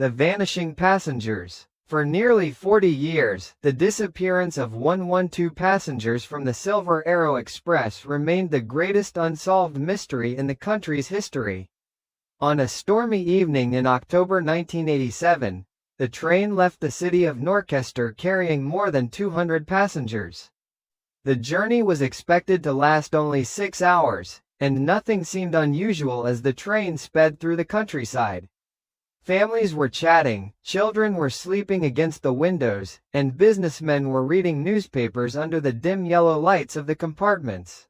The vanishing passengers. For nearly 40 years, the disappearance of 112 passengers from the Silver Arrow Express remained the greatest unsolved mystery in the country's history. On a stormy evening in October 1987, the train left the city of Norchester carrying more than 200 passengers. The journey was expected to last only 6 hours, and nothing seemed unusual as the train sped through the countryside. Families were chatting, children were sleeping against the windows, and businessmen were reading newspapers under the dim yellow lights of the compartments.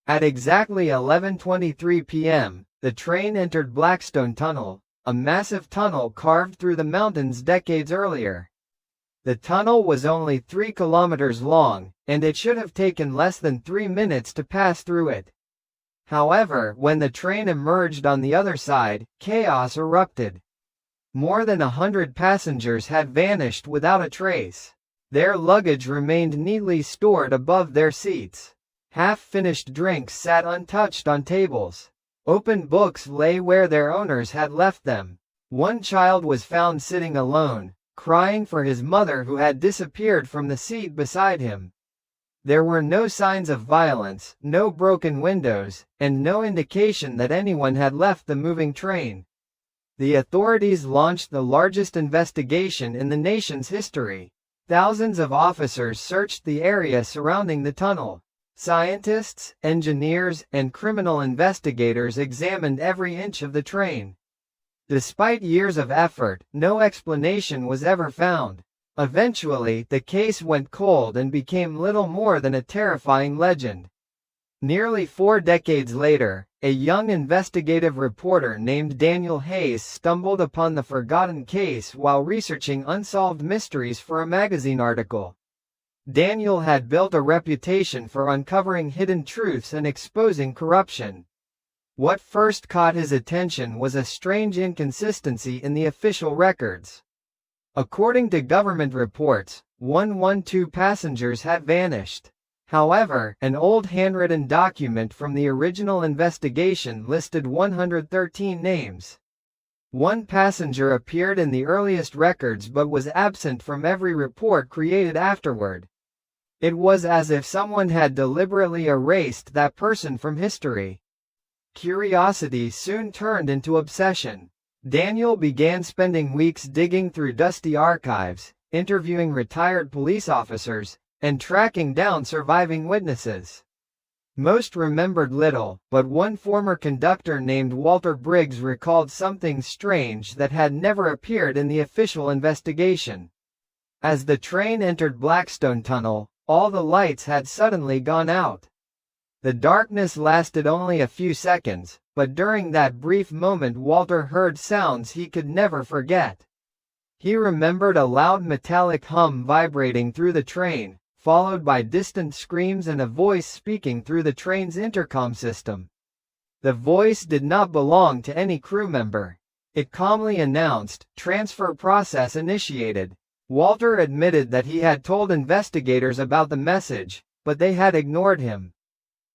At exactly 11:23 p.m., the train entered Blackstone Tunnel, a massive tunnel carved through the mountains decades earlier. The tunnel was only 3 kilometers long, and it should have taken less than 3 minutes to pass through it. However, when the train emerged on the other side, chaos erupted. More than 100 passengers had vanished without a trace. Their luggage remained neatly stored above their seats. Half-finished drinks sat untouched on tables. Open books lay where their owners had left them. One child was found sitting alone, crying for his mother who had disappeared from the seat beside him. There were no signs of violence, no broken windows, and no indication that anyone had left the moving train. The authorities launched the largest investigation in the nation's history. Thousands of officers searched the area surrounding the tunnel. Scientists, engineers, and criminal investigators examined every inch of the train. Despite years of effort, no explanation was ever found. Eventually, the case went cold and became little more than a terrifying legend. Nearly 4 decades later, a young investigative reporter named Daniel Hayes stumbled upon the forgotten case while researching unsolved mysteries for a magazine article. Daniel had built a reputation for uncovering hidden truths and exposing corruption. What first caught his attention was a strange inconsistency in the official records. According to government reports, 112 passengers had vanished. However, an old handwritten document from the original investigation listed 113 names. One passenger appeared in the earliest records but was absent from every report created afterward. It was as if someone had deliberately erased that person from history. Curiosity soon turned into obsession. Daniel began spending weeks digging through dusty archives, interviewing retired police officers, and tracking down surviving witnesses. Most remembered little, but one former conductor named Walter Briggs recalled something strange that had never appeared in the official investigation. As the train entered Blackstone Tunnel, all the lights had suddenly gone out. The darkness lasted only a few seconds, but during that brief moment Walter heard sounds he could never forget. He remembered a loud metallic hum vibrating through the train, followed by distant screams and a voice speaking through the train's intercom system. The voice did not belong to any crew member. It calmly announced, "Transfer process initiated." Walter admitted that he had told investigators about the message, but they had ignored him.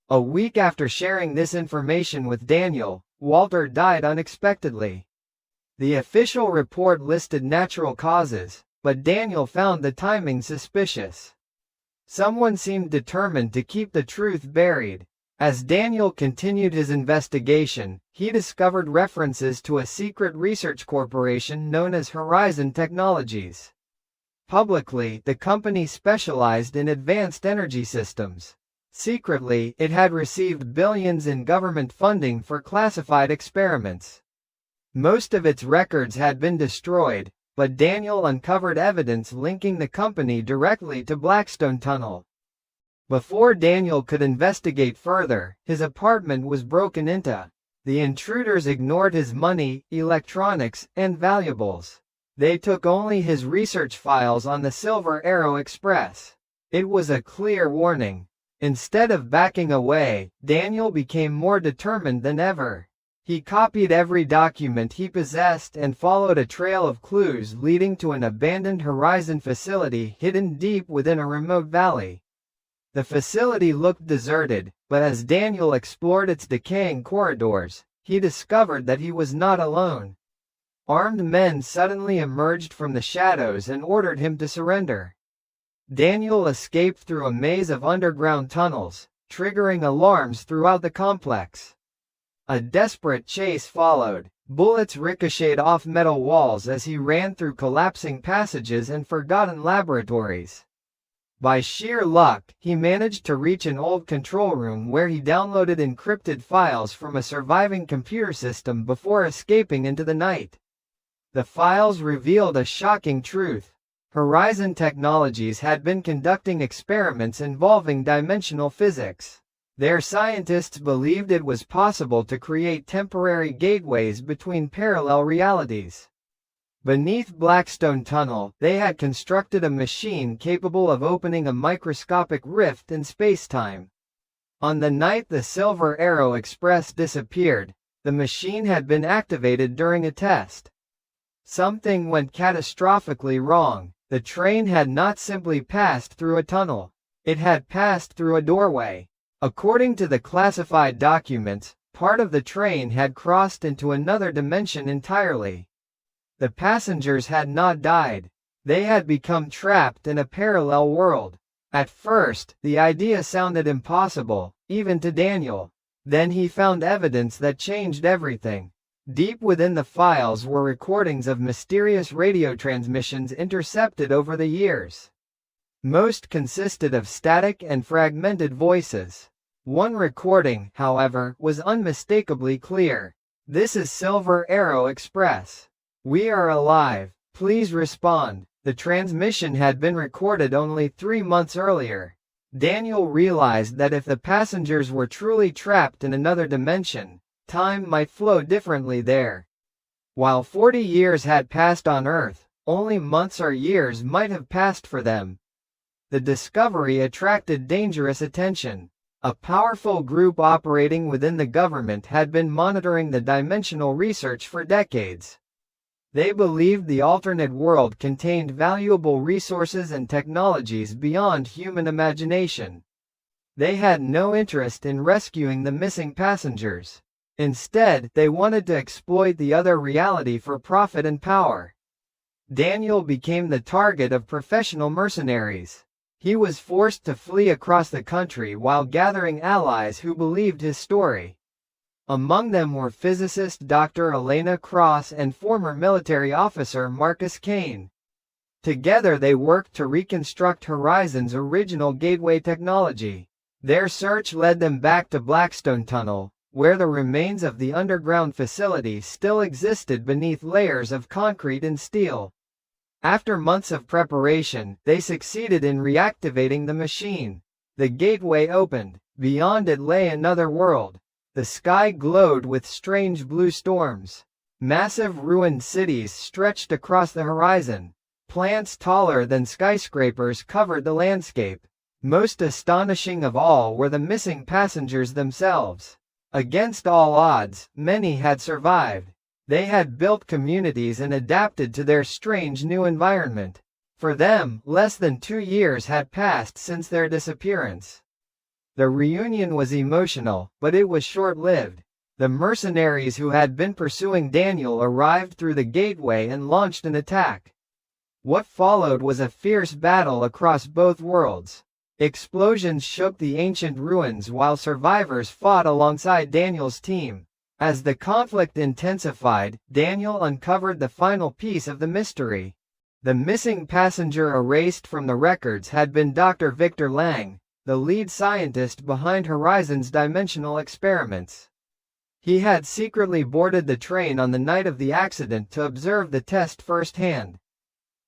A week after sharing this information with Daniel, Walter died unexpectedly. The official report listed natural causes, but Daniel found the timing suspicious. Someone seemed determined to keep the truth buried. As Daniel continued his investigation, he discovered references to a secret research corporation known as Horizon Technologies. Publicly, the company specialized in advanced energy systems. Secretly, it had received billions in government funding for classified experiments. Most of its records had been destroyed, but Daniel uncovered evidence linking the company directly to Blackstone Tunnel. Before Daniel could investigate further, his apartment was broken into. The intruders ignored his money, electronics, and valuables. They took only his research files on the Silver Arrow Express. It was a clear warning. Instead of backing away, Daniel became more determined than ever. He copied every document he possessed and followed a trail of clues leading to an abandoned Horizon facility hidden deep within a remote valley. The facility looked deserted, but as Daniel explored its decaying corridors, he discovered that he was not alone. Armed men suddenly emerged from the shadows and ordered him to surrender. Daniel escaped through a maze of underground tunnels, triggering alarms throughout the complex. A desperate chase followed. Bullets ricocheted off metal walls as he ran through collapsing passages and forgotten laboratories. By sheer luck, he managed to reach an old control room where he downloaded encrypted files from a surviving computer system before escaping into the night. The files revealed a shocking truth. Horizon Technologies had been conducting experiments involving dimensional physics. Their scientists believed it was possible to create temporary gateways between parallel realities. Beneath Blackstone Tunnel, they had constructed a machine capable of opening a microscopic rift in spacetime. On the night the Silver Arrow Express disappeared, the machine had been activated during a test. Something went catastrophically wrong. The train had not simply passed through a tunnel. It had passed through a doorway. According to the classified documents, part of the train had crossed into another dimension entirely. The passengers had not died. They had become trapped in a parallel world. At first, the idea sounded impossible, even to Daniel. Then he found evidence that changed everything. Deep within the files were recordings of mysterious radio transmissions intercepted over the years. Most consisted of static and fragmented voices. One recording, however, was unmistakably clear. "This is Silver Arrow Express. We are alive. Please respond." The transmission had been recorded only 3 months earlier. Daniel realized that if the passengers were truly trapped in another dimension, time might flow differently there. While 40 years had passed on Earth, only months or years might have passed for them. The discovery attracted dangerous attention. A powerful group operating within the government had been monitoring the dimensional research for decades. They believed the alternate world contained valuable resources and technologies beyond human imagination. They had no interest in rescuing the missing passengers. Instead, they wanted to exploit the other reality for profit and power. Daniel became the target of professional mercenaries. He was forced to flee across the country while gathering allies who believed his story. Among them were physicist Dr. Elena Cross and former military officer Marcus Kane. Together they worked to reconstruct Horizon's original gateway technology. Their search led them back to Blackstone Tunnel, where the remains of the underground facility still existed beneath layers of concrete and steel. After months of preparation, they succeeded in reactivating the machine. The gateway opened. Beyond it lay another world. The sky glowed with strange blue storms. Massive ruined cities stretched across the horizon. Plants taller than skyscrapers covered the landscape. Most astonishing of all were the missing passengers themselves. Against all odds, many had survived. They had built communities and adapted to their strange new environment. For them, less than 2 years had passed since their disappearance. The reunion was emotional, but it was short-lived. The mercenaries who had been pursuing Daniel arrived through the gateway and launched an attack. What followed was a fierce battle across both worlds. Explosions shook the ancient ruins while survivors fought alongside Daniel's team. As the conflict intensified, Daniel uncovered the final piece of the mystery. The missing passenger erased from the records had been Dr. Victor Lang, the lead scientist behind Horizon's dimensional experiments. He had secretly boarded the train on the night of the accident to observe the test firsthand.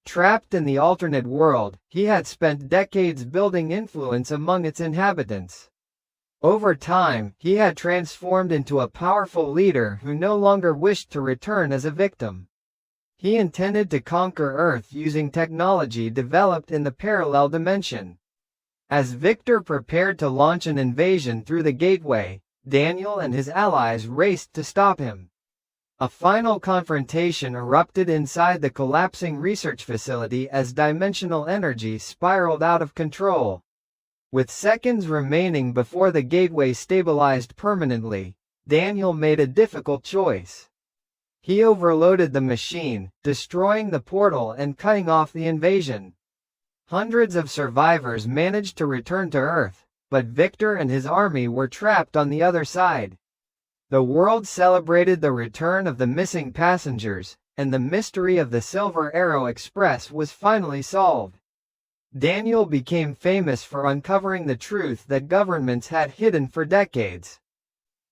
Trapped in the alternate world, he had spent decades building influence among its inhabitants. Over time, he had transformed into a powerful leader who no longer wished to return as a victim. He intended to conquer Earth using technology developed in the parallel dimension. As Victor prepared to launch an invasion through the gateway, Daniel and his allies raced to stop him. A final confrontation erupted inside the collapsing research facility as dimensional energy spiraled out of control. With seconds remaining before the gateway stabilized permanently, Daniel made a difficult choice. He overloaded the machine, destroying the portal and cutting off the invasion. Hundreds of survivors managed to return to Earth, but Victor and his army were trapped on the other side. The world celebrated the return of the missing passengers, and the mystery of the Silver Arrow Express was finally solved. Daniel became famous for uncovering the truth that governments had hidden for decades.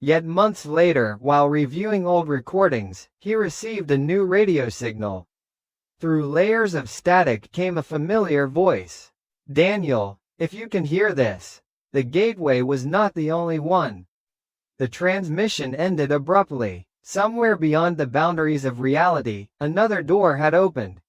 Yet months later, while reviewing old recordings, he received a new radio signal. Through layers of static came a familiar voice. "Daniel, if you can hear this, the gateway was not the only one." The transmission ended abruptly. Somewhere beyond the boundaries of reality, another door had opened.